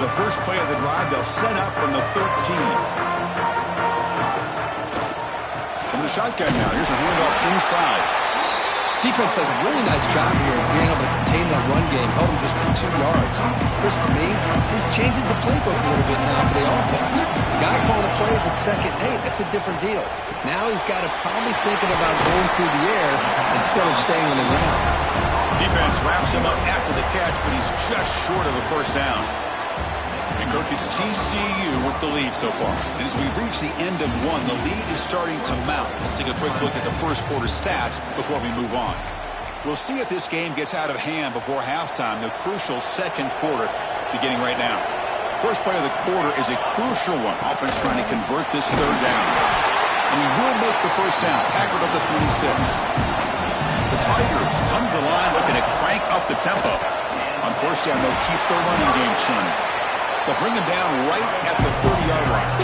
the first play of the drive. They'll set up from the 13. From the shotgun now. Here's a handoff inside. Defense does a really nice job here of being able to contain that run game, held him just to 2 yards. Chris, to me, this changes the playbook a little bit now for the offense. The guy calling the plays at 2nd and 8, that's a different deal. Now he's got to probably thinking about going through the air instead of staying on the ground. Defense wraps him up after the catch, but he's just short of a first down. And Kirk, it's TCU with the lead so far. And as we reach the end of one, the lead is starting to mount. Let's take a quick look at the first quarter stats before we move on. We'll see if this game gets out of hand before halftime, the crucial second quarter beginning right now. First play of the quarter is a crucial one. Offense trying to convert this third down. And he will make the first down, tackled at the 26. The Tigers come to the line looking to crank up the tempo. On first down, they'll keep their running game churning. They'll bring him down right at the 30-yard line.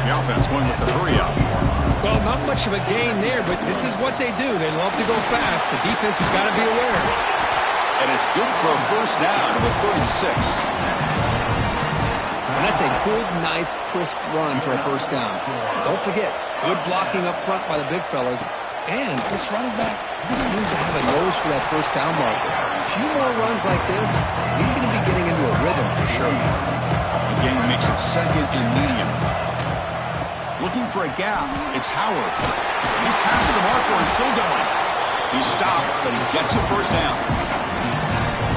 The offense going with the hurry-up. Well, not much of a gain there, but this is what they do. They love to go fast. The defense has got to be aware. And it's good for a first down to the 36. And that's a good, nice, crisp run for a first down. Don't forget, good blocking up front by the big fellas. And this running back, he seems to have a nose for that first down marker. A few more runs like this, he's going to be getting into a rhythm for sure. The game makes it 2nd and medium. Looking for a gap. It's Howard. He's past the marker and still going. He's stopped, but he gets a first down.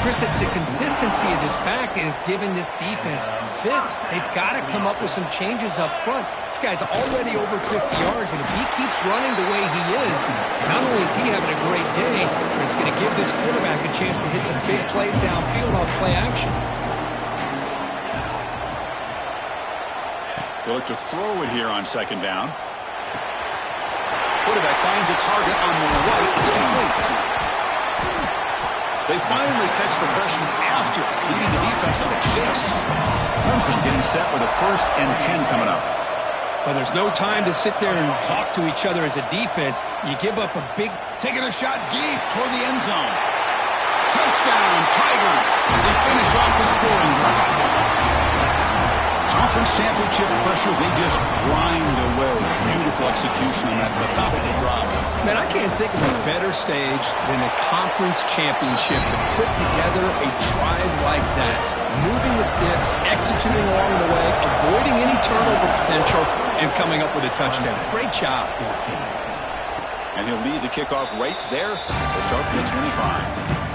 Chris, it's the consistency of this back is giving this defense fits. They've got to come up with some changes up front. This guy's already over 50 yards, and if he keeps running the way he is, not only is he having a great day, but it's going to give this quarterback a chance to hit some big plays downfield off play action. They'll look to throw it here on second down. Quarterback finds a target on the right. It's complete. They finally catch the freshman after leading the defense on a chase. Clemson getting set with a 1st and 10 coming up. Well, there's no time to sit there and talk to each other as a defense. You give up a big... Taking a shot deep toward the end zone. Touchdown, Tigers. They finish off the scoring drive. Conference championship pressure, they just grind away. Beautiful execution on that methodical drive. Man, I can't think of a better stage than a conference championship to put together a drive like that. Moving the sticks, executing along the way, avoiding any turnover potential, and coming up with a touchdown. Great job. And he'll lead the kickoff right there to start from the 25.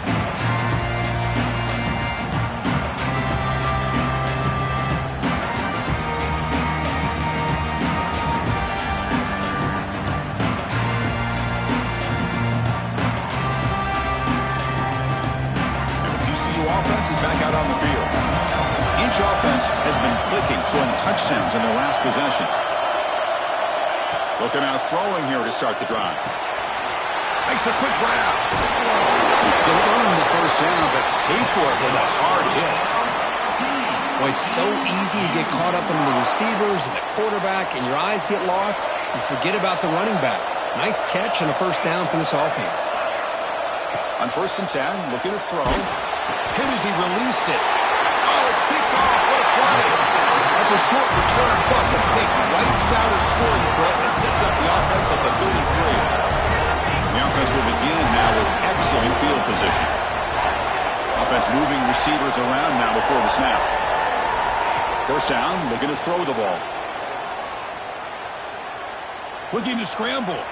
Offense is back out on the field. Each offense has been clicking, scoring touchdowns in their last possessions. Looking out throwing here to start the drive. Makes a quick grab. They'll earn the first down, but pay for it with a hard hit. Boy, it's so easy to get caught up in the receivers and the quarterback, and your eyes get lost. You forget about the running back. Nice catch and a first down for this offense. On 1st and 10, looking to throw. Hit as he released it. Oh, it's picked off. What a play. That's a short return, but the pick wipes out a scoring threat and sets up the offense at the 33. The offense will begin now with excellent field position. Offense moving receivers around now before the snap. First down, looking to throw the ball. Looking to scramble.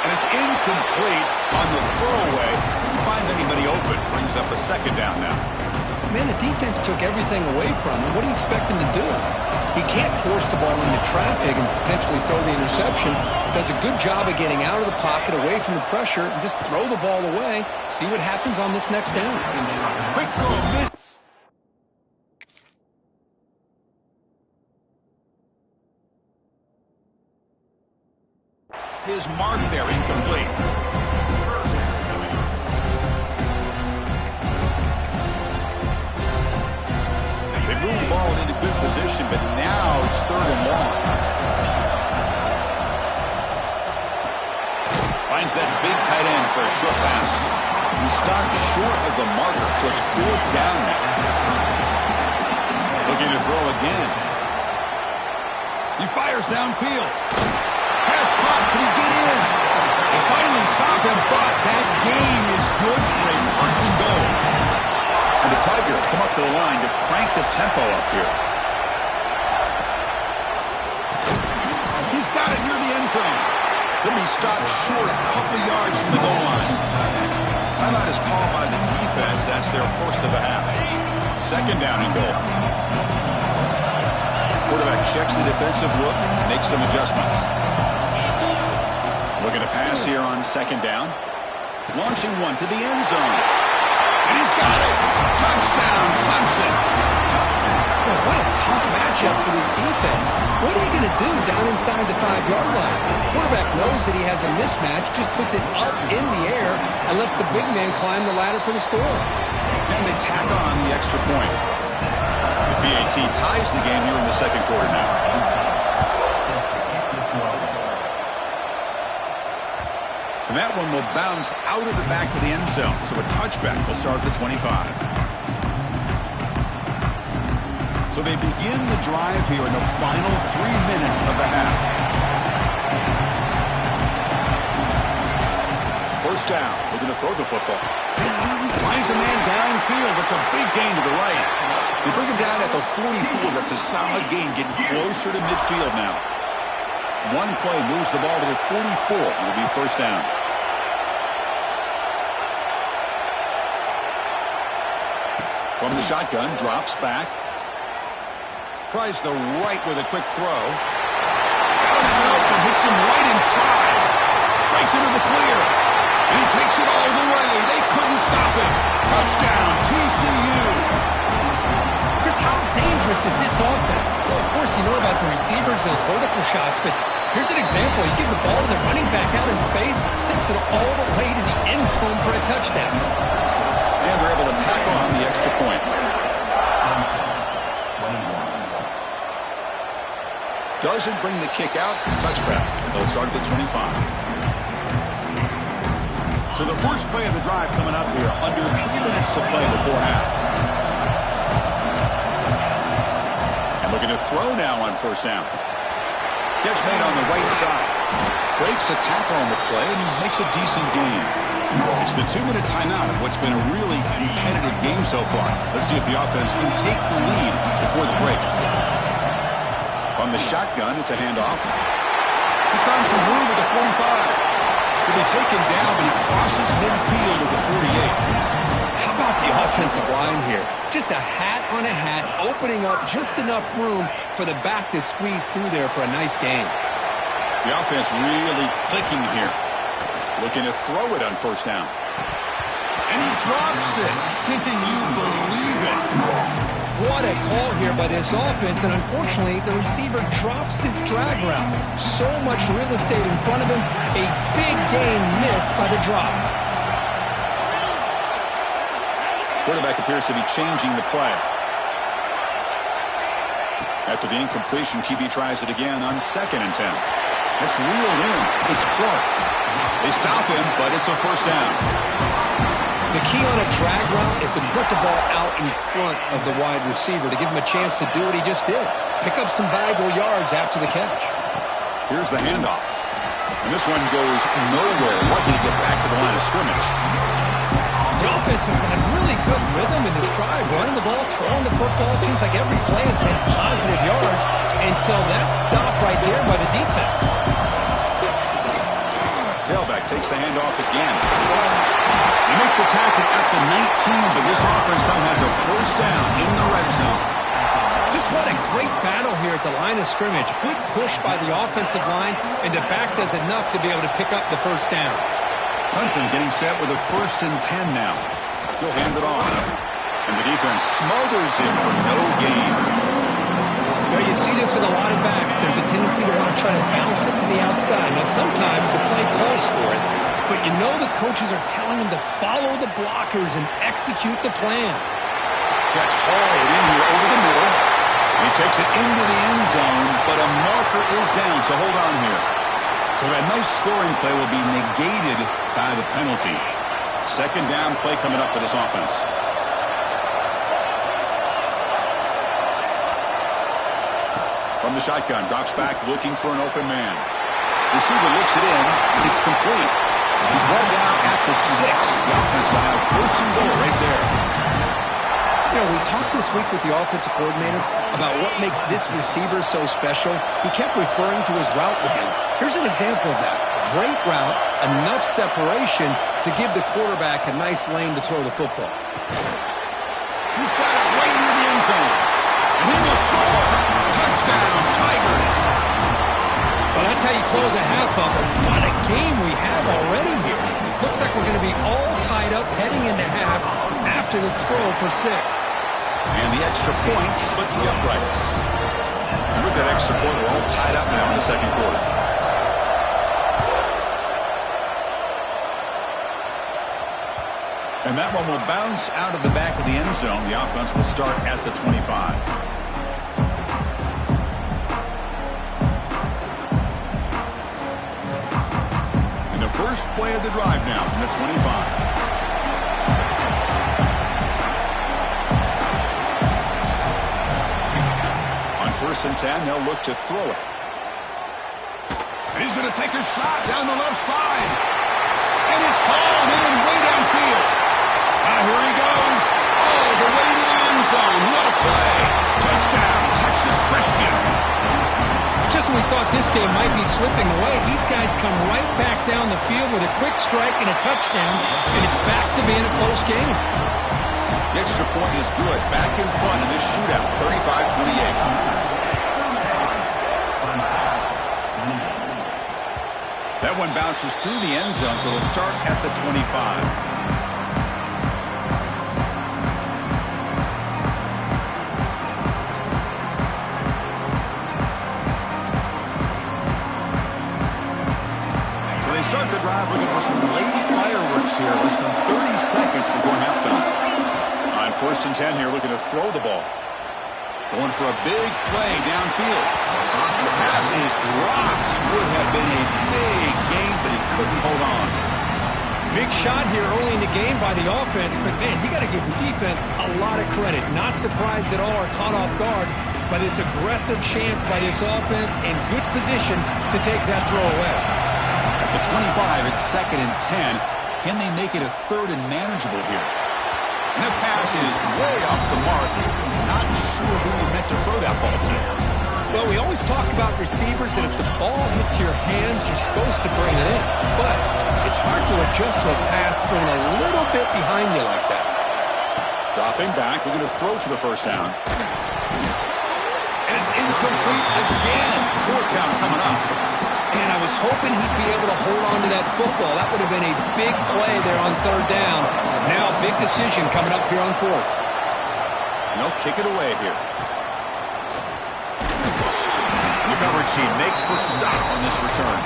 And it's incomplete on the throwaway. Didn't find anybody open. Brings up a second down now. Man, the defense took everything away from him. What do you expect him to do? He can't force the ball into traffic and potentially throw the interception. Does a good job of getting out of the pocket, away from the pressure, and just throw the ball away. See what happens on this next down. Quick throw, miss. His mark there, incomplete. They move the ball into good position, but now it's 3rd and long. Finds that big tight end for a short pass. He's stopped short of the marker, so it's 4th down now. Looking to throw again. He fires downfield. Pass caught. Can he get in? They finally stop him, but that gain is good for a 1st and goal. And the Tigers come up to the line to crank the tempo up here. He's got it near the end zone. He'll be stopped short a couple yards from the goal line. Timeout is called by the defense. That's their 1st of the half. 2nd down and goal. Quarterback checks the defensive look, makes some adjustments. Looking to pass here on 2nd down. Launching one to the end zone. And he's got it. Touchdown, Clemson. Boy, what a tough matchup for this defense. What are you going to do down inside the 5-yard line? Quarterback knows that he has a mismatch, just puts it up in the air and lets the big man climb the ladder for the score. And they tack on the extra point. The PAT ties the game here in the 2nd quarter now. And that one will bounce out of the back of the end zone. So a touchback will start at the 25. So they begin the drive here in the final 3 minutes of the half. 1st down. Looking to throw the football. Finds a man downfield. That's a big gain to the right. They bring him down at the 44. That's a solid gain, getting closer to midfield now. One play moves the ball to the 44. It'll be 1st down. From the shotgun, drops back. Tries the right with a quick throw. And hits him right in stride. Breaks into the clear. And he takes it all the way. They couldn't stop him. Touchdown, TCU. Chris, how dangerous is this offense? Well, of course, you know about the receivers, those vertical shots, but here's an example. You give the ball to the running back out in space, takes it all the way to the end zone for a touchdown. And they're able to tackle on the extra point. Doesn't bring the kick out. Touchback. They'll start at the 25. So the first play of the drive coming up here. Under 3 minutes to play before half. And looking to throw now on 1st down. Catch made on the right side. Breaks a tackle on the play and makes a decent gain. It's the 2-minute timeout of what's been a really competitive game so far. Let's see if the offense can take the lead before the break. On the shotgun, it's a handoff. He's found some room at the 45. He'll be taken down, but he crosses midfield at the 48. How about the offensive line here? Just a hat on a hat, opening up just enough room for the back to squeeze through there for a nice gain. The offense really clicking here. Looking to throw it on 1st down. And he drops it. Can you believe it? What a call here by this offense, and unfortunately, the receiver drops this drag route. So much real estate in front of him, a big gain missed by the drop. Quarterback appears to be changing the play. After the incompletion, QB tries it again on 2nd and 10. That's reeled in. It's Clark. They stop him, but it's a 1st down. The key on a drag route is to put the ball out in front of the wide receiver to give him a chance to do what he just did. Pick up some valuable yards after the catch. Here's the handoff. And this one goes nowhere. Lucky to get back to the line of scrimmage. The offense has had really good rhythm in this drive. Running the ball, throwing the football. It seems like every play has been positive yards until that stop right there by the defense. Tailback takes the handoff again. They make the tackle at the 19, but this offense now has a 1st down in the red zone. Just what a great battle here at the line of scrimmage. Good push by the offensive line, and the back does enough to be able to pick up the 1st down. Clemson getting set with a 1st and 10 now. He'll hand it off. And the defense smothers him for no gain. Now you see this with a lot of backs. There's a tendency to want to try to bounce it to the outside. Now sometimes the play calls for it, but you know the coaches are telling him to follow the blockers and execute the plan. Catch hauled in here over the middle. He takes it into the end zone, but a marker is down, so hold on here. So that nice scoring play will be negated by the penalty. Second down play coming up for this offense. From the shotgun, drops back looking for an open man. Receiver looks it in. It's complete. He's brought down at the 6. The offense will have first and goal right there. You know, we talked this week with the offensive coordinator about what makes this receiver so special. He kept referring to his route running. Here's an example of that. Great route, enough separation to give the quarterback a nice lane to throw the football. He's got it right near the end zone. And he will score. Touchdown, Tigers. Well, that's how you close a half of it. What a game we have already here. Looks like we're going to be all tied up heading into half after the throw for 6. And the extra point splits the uprights. And with that extra point, we're all tied up now in the second quarter. And that one will bounce out of the back of the end zone. The offense will start at the 25. First play of the drive now from the 25. On 1st and 10, they'll look to throw it. And he's going to take a shot down the left side. And it's hauled in way downfield. Now here he goes. All the way to the end zone. What a play. Touchdown, Texas Christian. Just when we thought this game might be slipping away, these guys come right back down the field with a quick strike and a touchdown, and it's back to being a close game. The extra point is good. Back in front in this shootout, 35-28. That one bounces through the end zone, so they'll start at the 25. Start the drive looking for some late fireworks here. Less than 30 seconds before halftime. On 1st and 10 here, looking to throw the ball. Going for a big play downfield. The pass is dropped. Would have been a big game, but he couldn't hold on. Big shot here early in the game by the offense, but man, you got to give the defense a lot of credit. Not surprised at all or caught off guard by this aggressive chance by this offense in good position to take that throw away. At the 25, it's 2nd and 10. Can they make it a 3rd and manageable here? And the pass is way off the mark. Not sure who you meant to throw that ball to. Well, we always talk about receivers that if the ball hits your hands, you're supposed to bring it in. But it's hard to adjust to a pass thrown a little bit behind you like that. Dropping back, we're going to throw for the first down. And it's incomplete again. 4th down coming up. And I was hoping he'd be able to hold on to that football. That would have been a big play there on 3rd down. Now a big decision coming up here on 4th. And they'll kick it away here. The coverage team makes the stop on this return.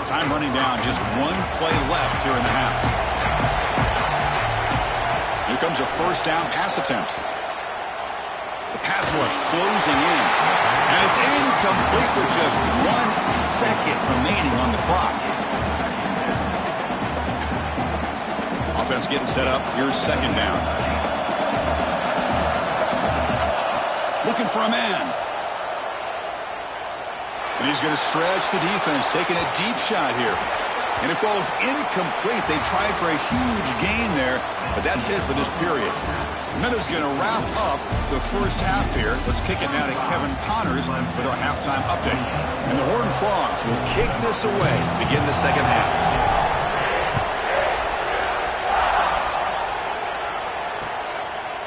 Time running down, just one play left here in the half. Here comes a 1st down pass attempt. The pass rush closing in. And it's incomplete with just 1 second remaining on the clock. Offense getting set up. Here's 2nd down. Looking for a man. And he's going to stretch the defense, taking a deep shot here. And it falls incomplete. They tried for a huge gain there, but that's it for this period. Meadows going to wrap up the first half here. Let's kick it now to Kevin Connors with our halftime update. And the Horned Frogs will kick this away to begin the second half.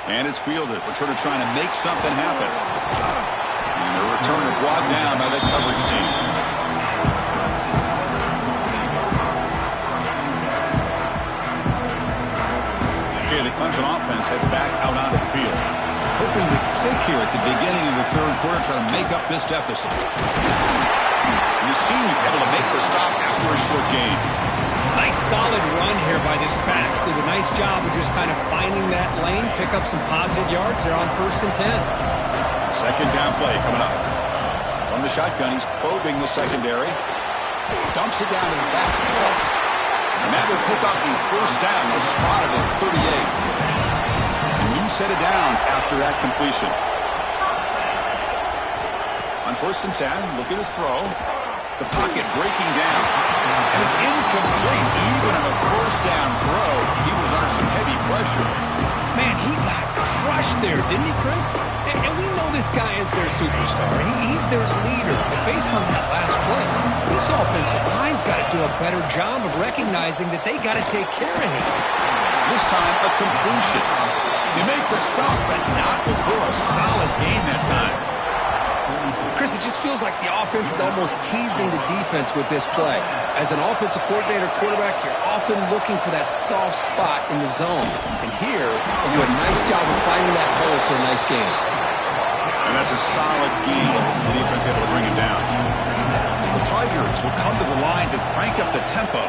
And it's fielded. Returner trying to make something happen. And the returner brought down by the coverage team. The Clemson offense heads back out onto the field. Hoping to click here at the beginning of the 3rd quarter, try to make up this deficit. And the senior able to make the stop after a short gain. Nice solid run here by this back. Did a nice job of just kind of finding that lane, pick up some positive yards there on 1st and 10. 2nd down play coming up. From the shotgun, he's probing the secondary. Dumps it down to the back foot. And that will pick up the first down. Was spotted at 38. A new set of downs after that completion. On 1st and 10, looking to throw. The pocket breaking down. And it's incomplete. Even on a first down throw, he was under some heavy pressure. Man, he got crushed there, didn't he, Chris? And we know this guy is their superstar. He's their leader. But based on that last play, this offensive line's got to do a better job of recognizing that they got to take care of him. This time, a completion. They make the stop, but not before a solid gain that time. Chris, it just feels like the offense is almost teasing the defense with this play. As an offensive coordinator, quarterback, you're often looking for that soft spot in the zone. And here, they do a nice job of finding that hole for a nice gain. And that's a solid gain. The defense able to bring him down. The Tigers will come to the line to crank up the tempo.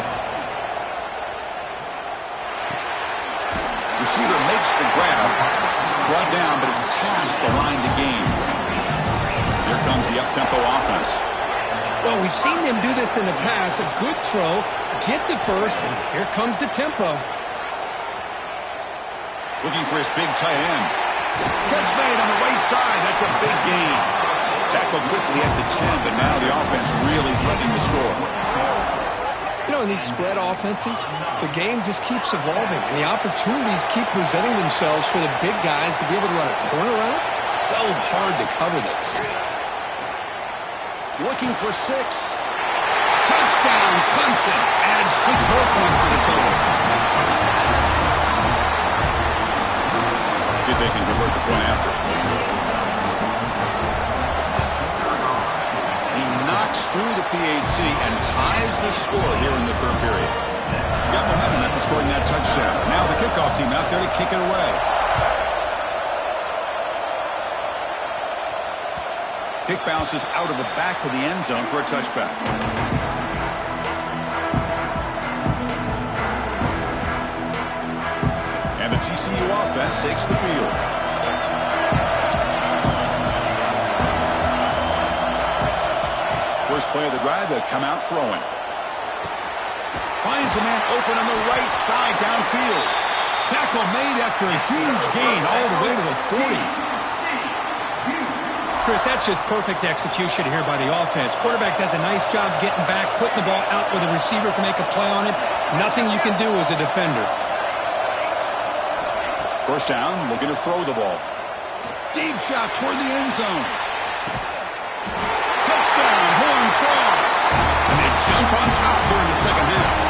Receiver makes the grab. Brought down, but it's past the line to gain. Here comes the up-tempo offense. Well, we've seen them do this in the past. A good throw, get the first, and here comes the tempo. Looking for his big tight end. Catch made on the right side. That's a big gain. Tackled quickly at the 10, but now the offense really threatening to score. You know, in these spread offenses, the game just keeps evolving, and the opportunities keep presenting themselves for the big guys to be able to run a corner out. So hard to cover this. Looking for 6. Touchdown, Clemson. Adds 6 more points to the total. See if they can convert the point after. He knocks through the PAT and ties the score here in the 3rd period. Got momentum after scoring that touchdown. Now the kickoff team out there to kick it away. Kick bounces out of the back of the end zone for a touchback. And the TCU offense takes the field. First play of the drive, they'll come out throwing. Finds a man open on the right side downfield. Tackle made after a huge gain all the way to the 40. Chris, that's just perfect execution here by the offense. Quarterback does a nice job getting back, putting the ball out where the receiver can make a play on it. Nothing you can do as a defender. First down, looking to throw the ball. Deep shot toward the end zone. Touchdown, Horned Frogs. And they jump on top here in the 2nd half.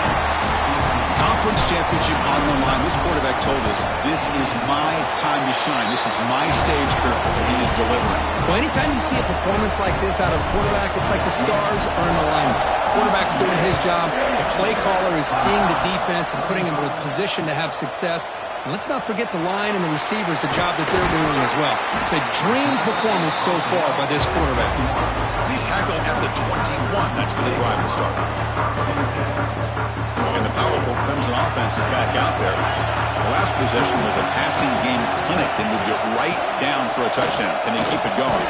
Conference championship on the line. This quarterback told us, this is my time to shine. This is my stage curve, and he is delivering. Well, anytime you see a performance like this out of a quarterback, it's like the stars are in alignment. Quarterback's doing his job. The play caller is seeing the defense and putting him in a position to have success. And let's not forget the line and the receivers, the job that they're doing as well. It's a dream performance so far by this quarterback. He's tackled at the 21. That's where the drive will start. And the powerful Clemson offense is back out there. The last possession was a passing game clinic. They moved it right down for a touchdown. Can they keep it going?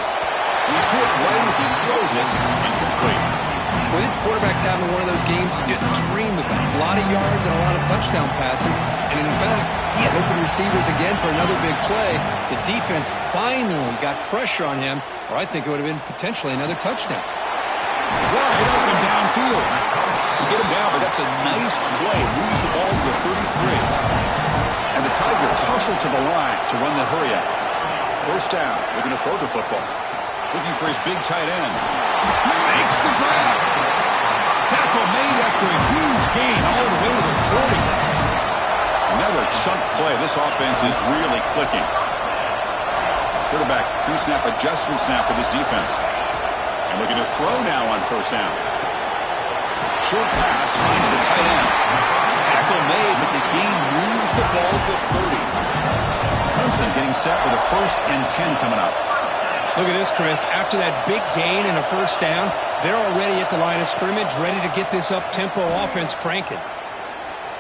He's hit right as he throws it, incomplete. Well, this quarterback's having one of those games you just dream about. A lot of yards and a lot of touchdown passes. And in fact, he had open receivers again for another big play. The defense finally got pressure on him, or I think it would have been potentially another touchdown. Wide open downfield. You get him down, but that's a nice play. Moves the ball to the 33. And the Tigers hustle to the line to run the hurry up. First down. Looking to throw the football. Looking for his big tight end. He makes the grab. Tackle made after a huge gain all the way to the 40. Another chunk play. This offense is really clicking. Quarterback pre-snap adjustment snap for this defense. And looking to throw now on first down. Short pass finds the tight end. Tackle made, but the gain moves the ball to the 30. Clemson getting set with a 1st and 10 coming up. Look at this, Chris. After that big gain and a first down, they're already at the line of scrimmage, ready to get this up-tempo offense cranking.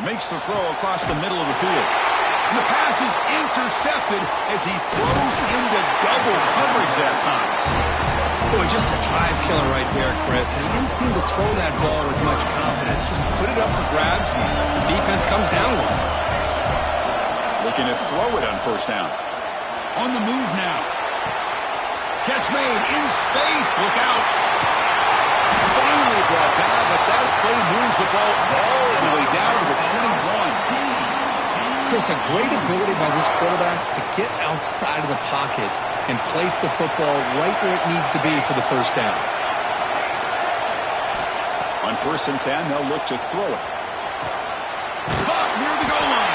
Makes the throw across the middle of the field. And the pass is intercepted as he throws into double coverage that time. Boy, just a drive killer right there, Chris. And he didn't seem to throw that ball with much confidence. Just put it up for grabs, and the defense comes down with it. Looking to throw it on first down. On the move now. Catch made in space. Look out. Finally brought down, but that play moves the ball all the way down to the 21. Chris, a great ability by this quarterback to get outside of the pocket and place the football right where it needs to be for the first down. On 1st and 10, they'll look to throw it. Caught near the goal line.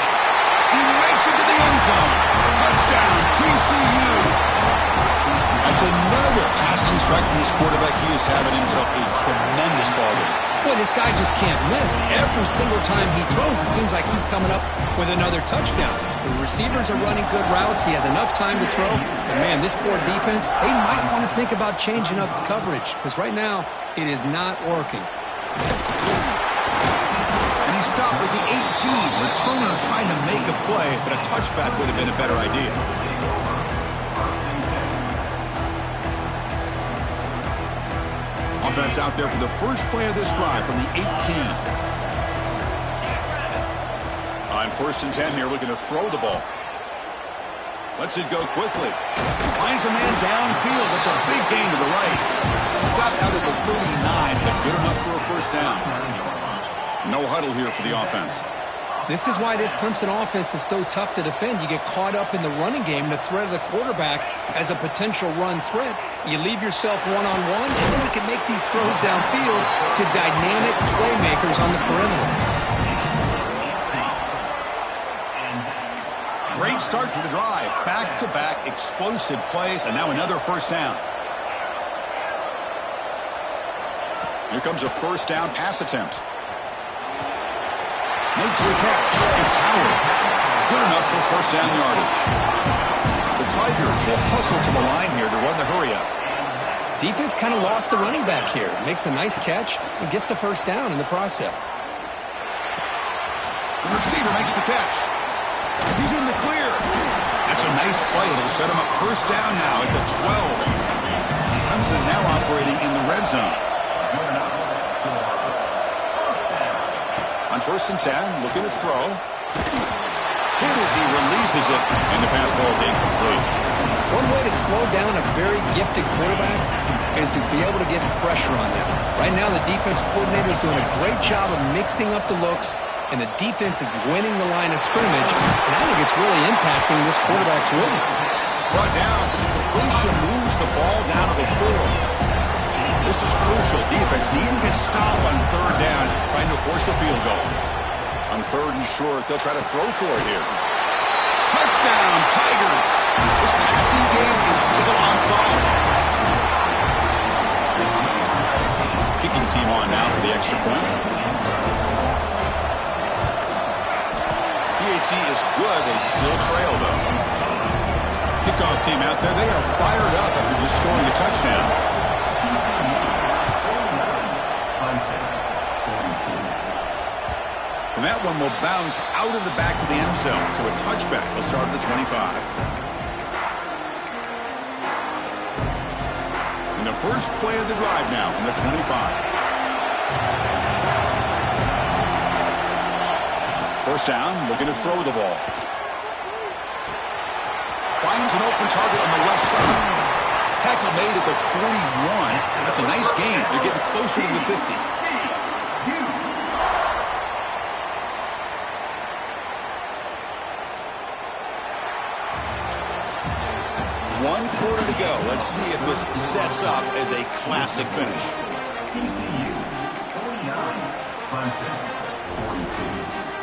He makes it to the end zone. Touchdown, TCU. That's another passing strike from this quarterback. He is having himself a tremendous ball game. Boy, this guy just can't miss. Every single time he throws, it seems like he's coming up with another touchdown. The receivers are running good routes. He has enough time to throw. And, man, this poor defense, they might want to think about changing up coverage because right now it is not working. And he stopped at the 18, returning and trying to make a play, but a touchback would have been a better idea. Offense out there for the first play of this drive from the 18. On 1st and 10 here, looking to throw the ball. Lets it go quickly. Finds a man downfield. That's a big gain to the right. Stopped out at the 39, but good enough for a first down. No huddle here for the offense. This is why this Clemson offense is so tough to defend. You get caught up in the running game, the threat of the quarterback as a potential run threat. You leave yourself one-on-one, and then you can make these throws downfield to dynamic playmakers on the perimeter. Great start to the drive. Back-to-back explosive plays, and now another first down. Here comes a first down pass attempt. Makes the catch. It's Howard. Good enough for first down yardage. The Tigers will hustle to the line here to run the hurry-up. Defense kind of lost the running back here. Makes a nice catch and gets the first down in the process. The receiver makes the catch. He's in the clear. That's a nice play. It'll set him up first down now at the 12. Clemson now operating in the red zone. On 1st and 10, looking to throw. Hit as he releases it, and the pass ball is incomplete. One way to slow down a very gifted quarterback is to be able to get pressure on him. Right now, the defense coordinator is doing a great job of mixing up the looks, and the defense is winning the line of scrimmage, and I think it's really impacting this quarterback's rhythm. Brought down, but the completion moves the ball down to the 4. This is crucial. Defense needing to stop on 3rd down, trying to force a field goal. On 3rd and short, they'll try to throw for it here. Touchdown, Tigers! This passing game is still on fire. Kicking team on now for the extra point. PAT is good. They still trail, though. Kickoff team out there. They are fired up after just scoring a touchdown. And that one will bounce out of the back of the end zone. So a touchback. They'll start at the 25. And the first play of the drive now from the 25. First down, looking to throw the ball. Finds an open target on the left side. Tackle made at the 41. That's a nice gain. They're getting closer to the 50. One quarter to go. Let's see if this sets up as a classic finish.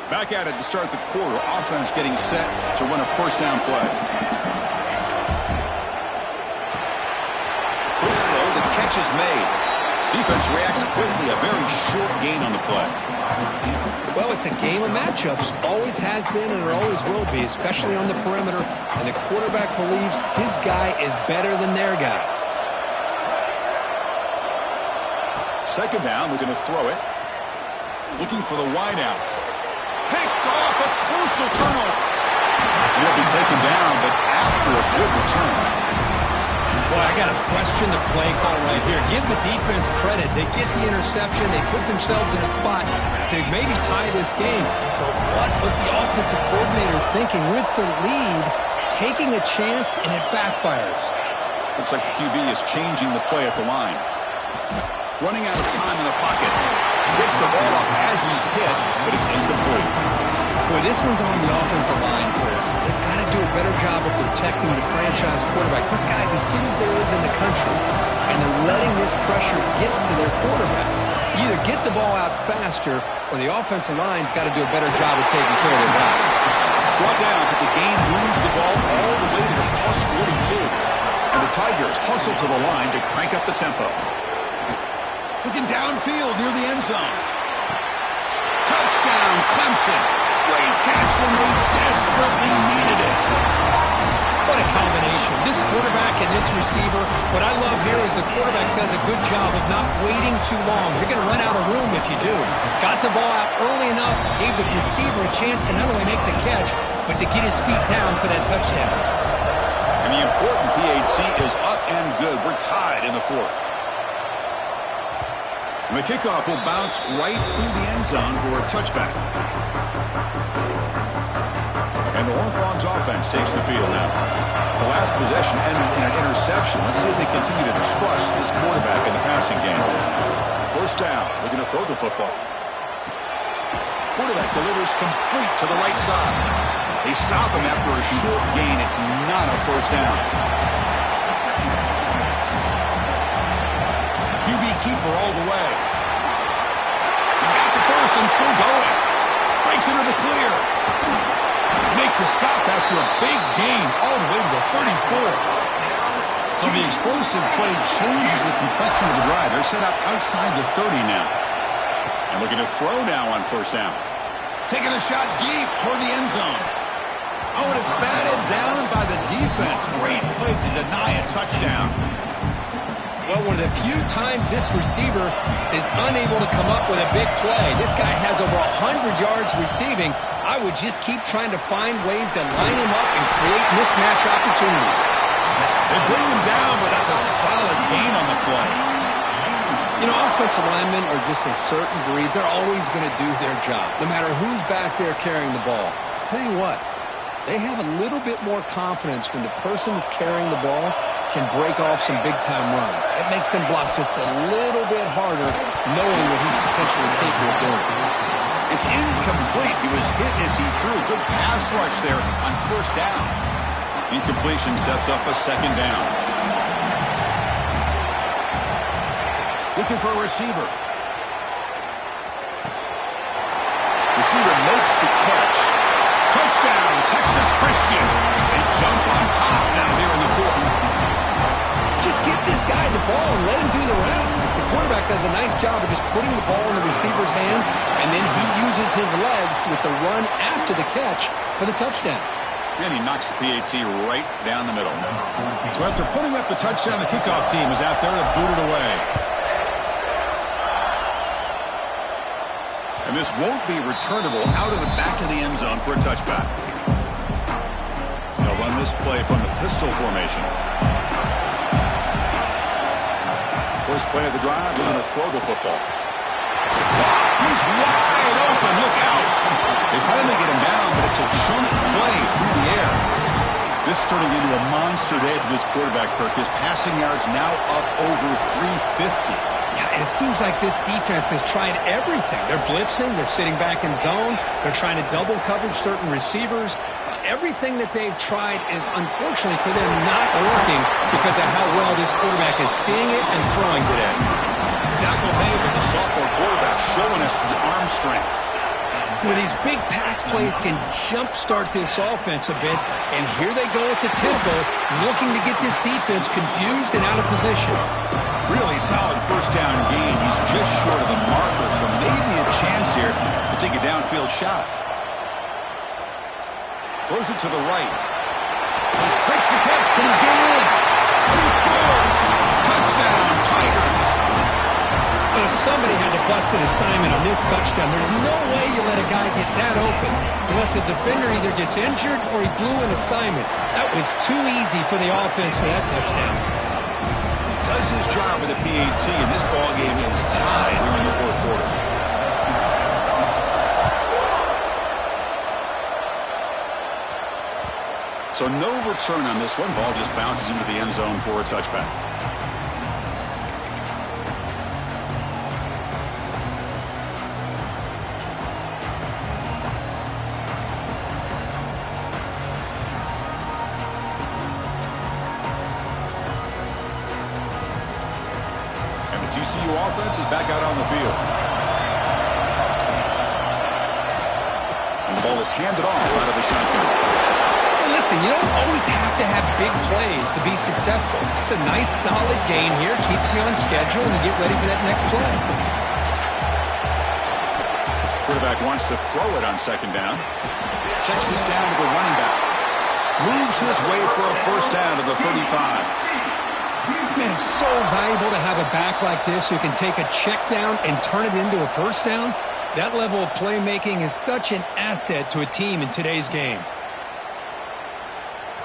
Back at it to start the quarter. Offense getting set to run a first down play. Quick throw. The catch is made. Defense reacts quickly. A very short gain on the play. Well, it's a game of matchups. Always has been and it always will be, especially on the perimeter. And the quarterback believes his guy is better than their guy. Second down, looking to throw it. Looking for the wide out. Picked off, a crucial turnover. He'll be taken down, but after a good return. Boy, I got to question the play call right here. Give the defense credit. They get the interception. They put themselves in a spot to maybe tie this game. But what was the offensive coordinator thinking with the lead, taking a chance, and it backfires? Looks like the QB is changing the play at the line. Running out of time in the pocket. Picks the ball up as he's hit, but it's incomplete. Boy, this one's on the offensive line, Chris. They've got to do a better job of protecting the franchise quarterback. This guy's as good as there is in the country, and they're letting this pressure get to their quarterback. You either get the ball out faster, or the offensive line's got to do a better job of taking care of their guy. Brought down, but the game moves the ball all the way to the plus 42. And the Tigers hustle to the line to crank up the tempo. Looking downfield near the end zone. Touchdown, Clemson. Great catch when they desperately needed it. What a combination. This quarterback and this receiver. What I love here is the quarterback does a good job of not waiting too long. You're going to run out of room if you do. Got the ball out early enough, gave the receiver a chance to not only make the catch, but to get his feet down for that touchdown. And the important PAT is up and good. We're tied in the fourth. And the kickoff will bounce right through the end zone for a touchback. And the Horned Frogs offense takes the field now. The last possession ended in an interception. Let's see if they continue to trust this quarterback in the passing game. First down, looking to throw the football. Quarterback delivers complete to the right side. They stop him after a short gain. It's not a first down. QB keeper all the way. He's got the first and still going. Breaks into the clear. Make the stop after a big gain all the way to the 34. So the explosive play changes the complexion of the drive. They're set up outside the 30 now. And looking to throw now on first down. Taking a shot deep toward the end zone. Oh, and it's batted down by the defense. Great play to deny a touchdown. Well, one of the few times this receiver is unable to come up with a big play. This guy has over 100 yards receiving. I would just keep trying to find ways to line him up and create mismatch opportunities. They bring him down, but that's a solid gain on the play. You know, offensive linemen are just a certain breed. They're always going to do their job, no matter who's back there carrying the ball. I'll tell you what, they have a little bit more confidence when the person that's carrying the ball can break off some big-time runs. It makes them block just a little bit harder, knowing what he's potentially capable of doing. It's incomplete. He was hit as he threw. Good pass rush there on first down. Incompletion sets up a second down. Looking for a receiver. Receiver makes the catch. Touchdown, Texas Christian. They jump on top now here in the fourth. Just get this guy the ball and let him do the rest. The quarterback does a nice job of just putting the ball in the receiver's hands, and then he uses his legs with the run after the catch for the touchdown. And he knocks the PAT right down the middle. So after putting up the touchdown, the kickoff team is out there to boot it away. And this won't be returnable out of the back of the end zone for a touchback. They'll run this play from the pistol formation. First play of the drive, they're going to throw the football. He's wide open, look out. They finally get him down, but it's a chunk play through the air. This is turning into a monster day for this quarterback, Kirk. His passing yards now up over 350. Yeah, and it seems like this defense has tried everything. They're blitzing, they're sitting back in zone, they're trying to double coverage certain receivers. Everything that they've tried is, unfortunately for them, not working because of how well this quarterback is seeing it and throwing today. Tackle made with the sophomore quarterback showing us the arm strength. Well, these big pass plays can jumpstart this offense a bit, and here they go at the tempo, looking to get this defense confused and out of position. Really solid first down gain. He's just short of the marker, so maybe a chance here to take a downfield shot. Throws it to the right. Makes the catch. Can he get in? And he scores. Touchdown, Tigers. Well, somebody had to bust an assignment on this touchdown. There's no way you let a guy get that open unless the defender either gets injured or he blew an assignment. That was too easy for the offense for that touchdown. does his job with the PAT, and this ball game is tied here in the fourth quarter. So no return on this one. Ball just bounces into the end zone for a touchback. TCU offense is back out on the field. And the ball is handed off out of the shotgun. Hey, listen, you don't always have to have big plays to be successful. It's a nice, solid gain here. Keeps you on schedule, and you get ready for that next play. Quarterback wants to throw it on second down. Checks this down to the running back. Moves his way for a first down to the 35. Man, it's so valuable to have a back like this who can take a check down and turn it into a first down. That level of playmaking is such an asset to a team in today's game.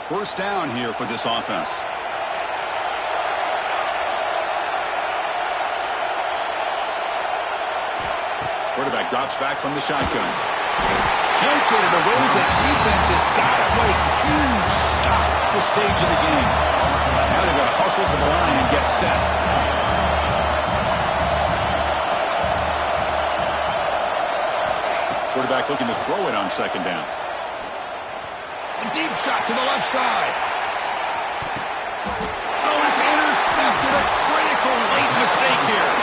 First down here for this offense. Quarterback drops back from the shotgun. Can't get it away with it. Defense has got it. What a huge stop at this stage of the game. Now they're going to hustle to the line and get set. Quarterback looking to throw it on second down. A deep shot to the left side. Oh, it's intercepted. A critical late mistake here.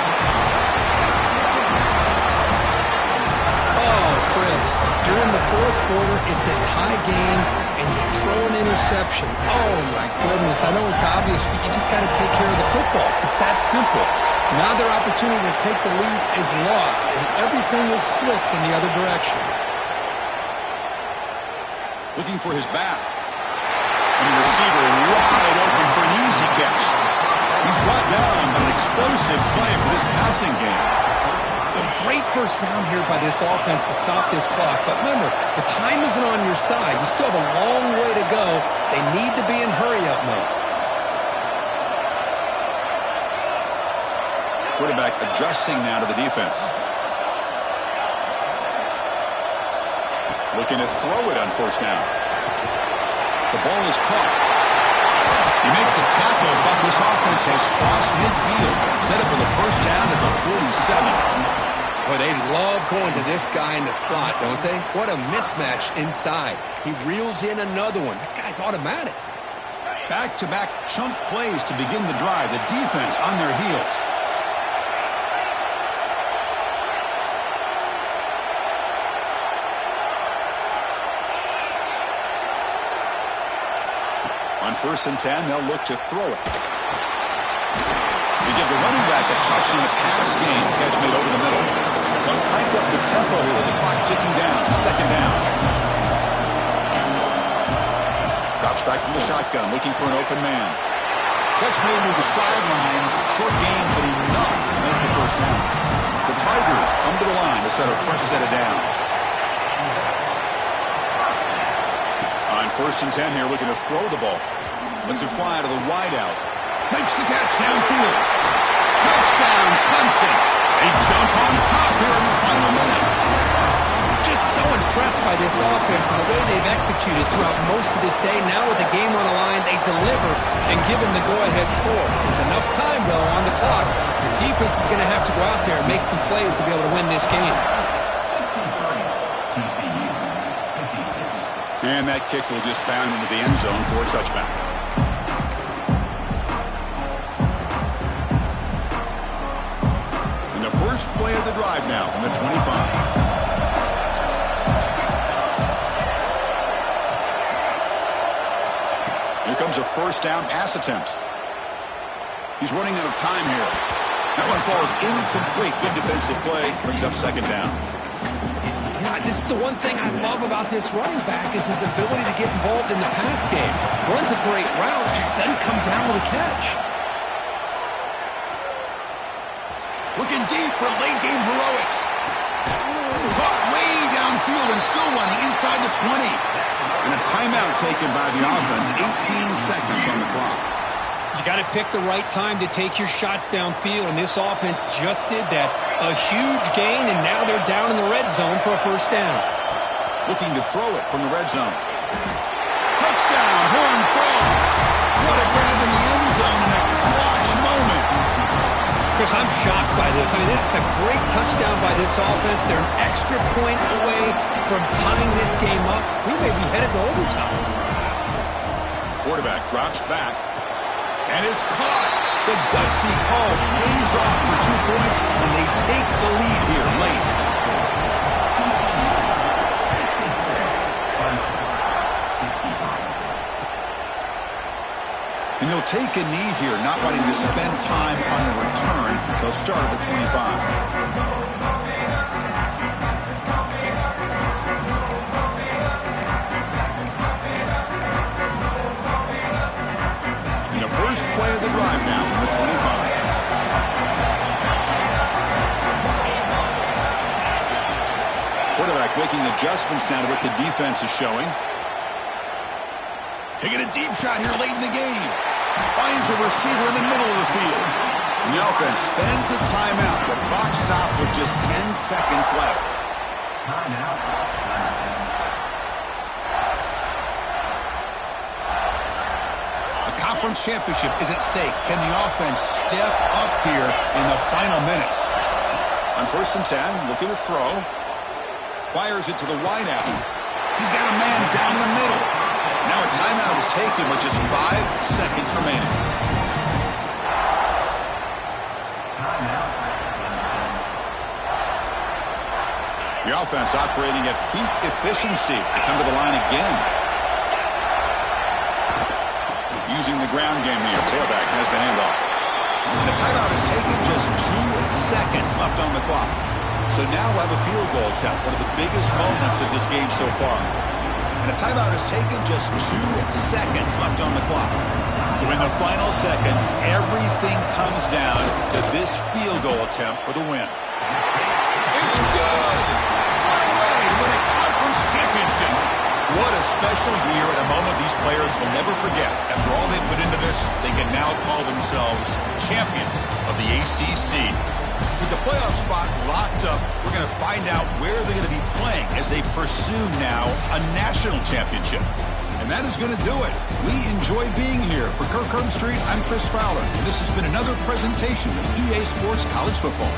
Oh, Chris, you're in the fourth quarter. It's a tie game, and you throw an interception. Oh, my goodness. I know it's obvious, but you just got to take care of the football. It's that simple. Now their opportunity to take the lead is lost, and everything is flipped in the other direction. Looking for his back. And the receiver wide open for an easy catch. He's brought down on an explosive play for this passing game. A great first down here by this offense to stop this clock. But remember, the time isn't on your side. You still have a long way to go. They need to be in hurry-up mode. Quarterback adjusting now to the defense. Looking to throw it on first down. The ball is caught. You make the tackle, but this offense has crossed midfield. Set up for the first down at the 47. Boy, they love going to this guy in the slot, don't they? What a mismatch inside. He reels in another one. This guy's automatic. Back-to-back chunk plays to begin the drive. The defense on their heels. On 1st and 10, they'll look to throw it. They give the running back a touch in the pass game. Catch made over the middle. They'll crank up the tempo here with the clock ticking down. Second down. Drops back from the shotgun, looking for an open man. Catch made to the sidelines. Short gain, but enough to make the first down. The Tigers come to the line to set a fresh set of downs. On 1st and 10 here, looking to throw the ball. Lets it fly to the wideout. Makes the catch downfield. Touchdown, Clemson. They jump on top here in the final minute. Just so impressed by this offense and the way they've executed throughout most of this day. Now with the game on the line, they deliver and give them the go-ahead score. There's enough time, though, on the clock. The defense is going to have to go out there and make some plays to be able to win this game. And that kick will just bound into the end zone for a touchback. And the first play of the drive now from the 25. Here comes a first down pass attempt. He's running out of time here. That one falls incomplete. Good defensive play. Brings up second down. Yeah, this is the one thing I love about this running back is his ability to get involved in the pass game. Runs a great route, just doesn't come down with a catch. Looking deep for late game heroics. Caught way downfield and still running inside the 20. And a timeout taken by the offense. 18 seconds on the clock. You got to pick the right time to take your shots downfield, and this offense just did that. A huge gain, and now they're down in the red zone for a first down. Looking to throw it from the red zone. Touchdown, Horn Frogs. What a grab in the end zone in a clutch moment. Chris, I'm shocked by this. I mean, this is a great touchdown by this offense. They're an extra point away from tying this game up. We may be headed to overtime. Quarterback drops back, and it's caught. The gutsy call pays off for 2 points, and they take the lead here late. And they'll take a knee here, not wanting to spend time on the return. They'll start at the 25. And the first play of the drive now from the 25. Quarterback making adjustments now to what the defense is showing. Taking a deep shot here late in the game. Finds a receiver in the middle of the field. And the offense spends a timeout. The clock stopped with just 10 seconds left. Timeout. A conference championship is at stake. Can the offense step up here in the final minutes? On 1st and 10, looking to throw. Fires it to the wideout. He's got a man down the middle. Now a timeout is taken with just 5 seconds remaining. Timeout. The offense operating at peak efficiency. They come to the line again. Using the ground game here. Tailback has the handoff. And the timeout is taken, just 2 seconds left on the clock. So now we'll have a field goal attempt, one of the biggest moments of this game so far. And a timeout is taken, just 2 seconds left on the clock. So in the final seconds, everything comes down to this field goal attempt for the win. It's good! What a way to win a conference championship! What a special year and a moment these players will never forget. After all they put into this, they can now call themselves champions of the ACC. With the playoff spot locked up, we're going to find out where they're going to be playing as they pursue now a national championship. And that is going to do it. We enjoy being here. For Kirk Herbstreit, I'm Chris Fowler. And this has been another presentation of EA Sports College Football.